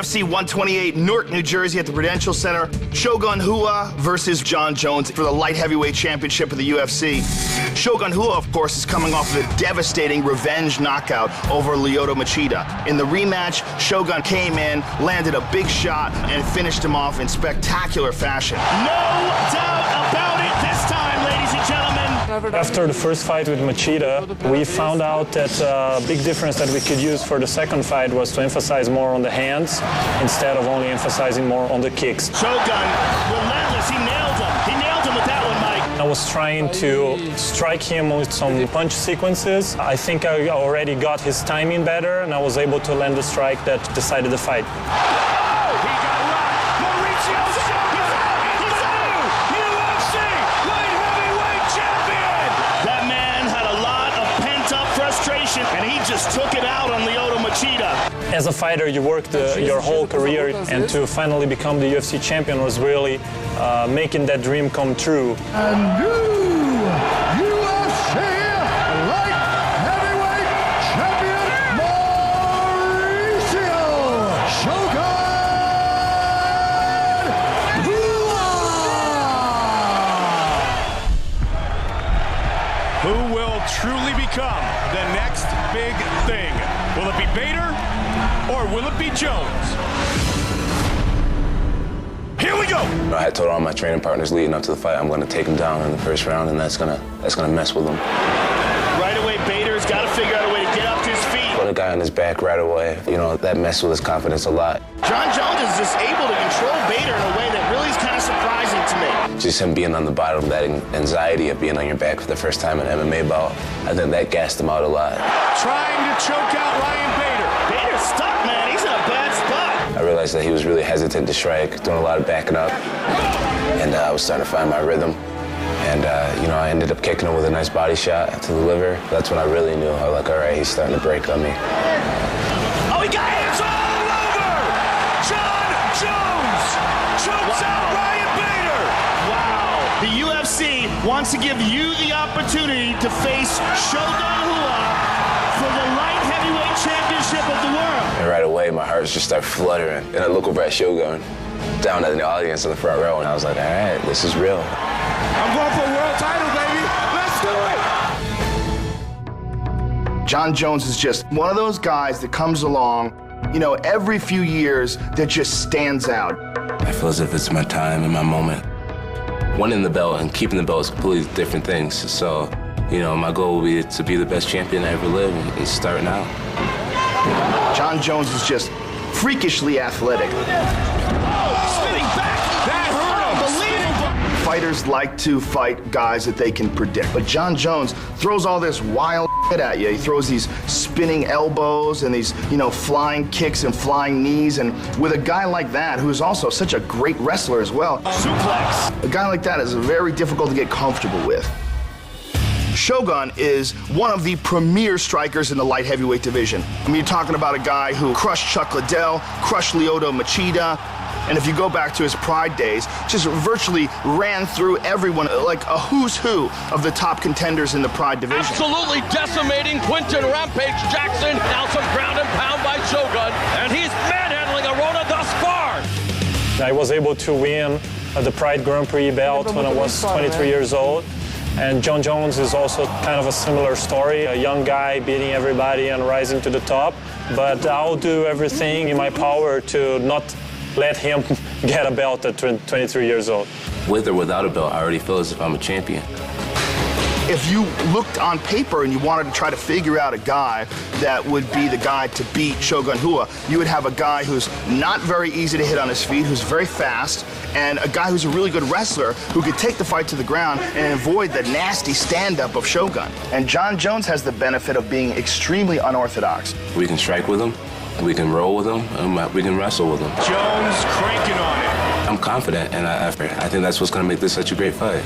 UFC 128, Newark, New Jersey at the Prudential Center. Shogun Rua versus Jon Jones for the light heavyweight championship of the UFC. Shogun Rua, of course, is coming off of a devastating revenge knockout over Lyoto Machida. In the rematch, Shogun came in, landed a big shot, and finished him off in spectacular fashion. No doubt about it this time, ladies and gentlemen. After the first fight with Machida, we found out that a big difference that we could use for the second fight was to emphasize more on the hands instead of only emphasizing more on the kicks. Shogun, relentless, he nailed him. He nailed him with that one, Mike. I was trying to strike him with some punch sequences. I think I already got his timing better, and I was able to land the strike that decided the fight. And he just took it out on Lyoto Machida. As a fighter, you work your whole career, and to finally become the UFC champion was really making that dream come true. And new UFC light heavyweight champion, Mauricio Shogun Rua. Who will truly become the next big thing? Will it be Bader or will it be Jones? Here we go! I had told all my training partners leading up to the fight, I'm going to take him down in the first round, and that's gonna mess with him. Right away, Bader's got to figure out a way to get up to his feet. Put a guy on his back right away, you know, that messed with his confidence a lot. Jon Jones is just able to control Bader in a way that really is kind of surprising to me. Just him being on the bottom, that anxiety of being on your back for the first time in an MMA bout, I think that gassed him out a lot. Trying to choke out Ryan Bader. Bader's stuck, man. He's in a bad spot. I realized that he was really hesitant to strike, doing a lot of backing up, and I was starting to find my rhythm. And, you know, I ended up kicking him with a nice body shot to the liver. That's when I really knew, I was like, all right, he's starting to break on me. Oh, he got hands all over! Jon Jones chokes out Ryan Bader! Wow. The UFC wants to give you the opportunity to face Shogun Rua for the light heavyweight championship of the world. And right away, my heart just started fluttering. And I look over at Shogun, down in the audience in the front row, and I was like, all right, this is real. I'm going for a world title, baby. Let's do it. Jon Jones is just one of those guys that comes along, you know, every few years that just stands out. I feel as if it's my time and my moment. Winning the belt and keeping the belt is completely different things. So, you know, my goal will be to be the best champion I ever lived and start now. Jon Jones is just freakishly athletic. Spinning back. That hurt him. Unbelievable. Fighters like to fight guys that they can predict, but Jon Jones throws all this wild shit at you. He throws these spinning elbows and these, you know, flying kicks and flying knees, and with a guy like that, who is also such a great wrestler as well, Suplex. a guy like that is very difficult to get comfortable with. Shogun is one of the premier strikers in the light heavyweight division. I mean, you're talking about a guy who crushed Chuck Liddell, crushed Lyoto Machida, and if you go back to his Pride days, just virtually ran through everyone like a who's who of the top contenders in the Pride division. Absolutely decimating Quinton Rampage Jackson. Now some ground and pound by Shogun, and he's manhandling Arona thus far. I was able to win the Pride Grand Prix belt when I was 23 years old. And Jon Jones is also kind of a similar story, a young guy beating everybody and rising to the top. But I'll do everything in my power to not let him get a belt at 23 years old. With or without a belt, I already feel as if I'm a champion. If you looked on paper and you wanted to try to figure out a guy that would be the guy to beat Shogun Rua, you would have a guy who's not very easy to hit on his feet, who's very fast, and a guy who's a really good wrestler who could take the fight to the ground and avoid the nasty stand-up of Shogun. And Jon Jones has the benefit of being extremely unorthodox. We can strike with him, we can roll with him, and we can wrestle with him. Jones cranking on it. I'm confident, and I think that's what's going to make this such a great fight.